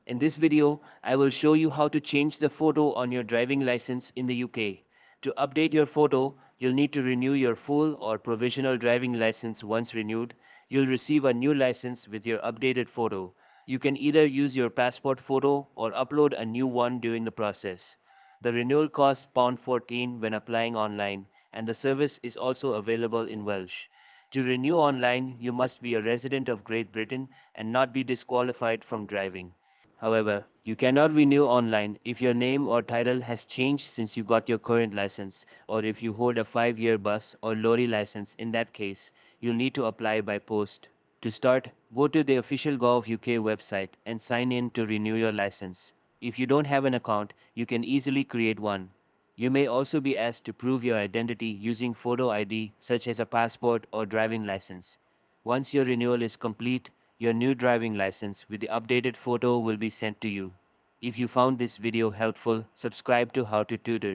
In this video, I will show you how to change the photo on your driving license in the UK. To update your photo, you'll need to renew your full or provisional driving license. Once renewed, you'll receive a new license with your updated photo. You can either use your passport photo or upload a new one during the process. The renewal costs £14 when applying online, and the service is also available in Welsh. To renew online, you must be a resident of Great Britain and not be disqualified from driving. However, you cannot renew online if your name or title has changed since you got your current license, or if you hold a 5-year bus or lorry license. In that case, you'll need to apply by post. To start, go to the official Gov UK website and sign in to renew your license. If you don't have an account, you can easily create one. You may also be asked to prove your identity using photo ID such as a passport or driving license. Once your renewal is complete, your new driving license with the updated photo will be sent to you. If you found this video helpful, subscribe to How to Tutor.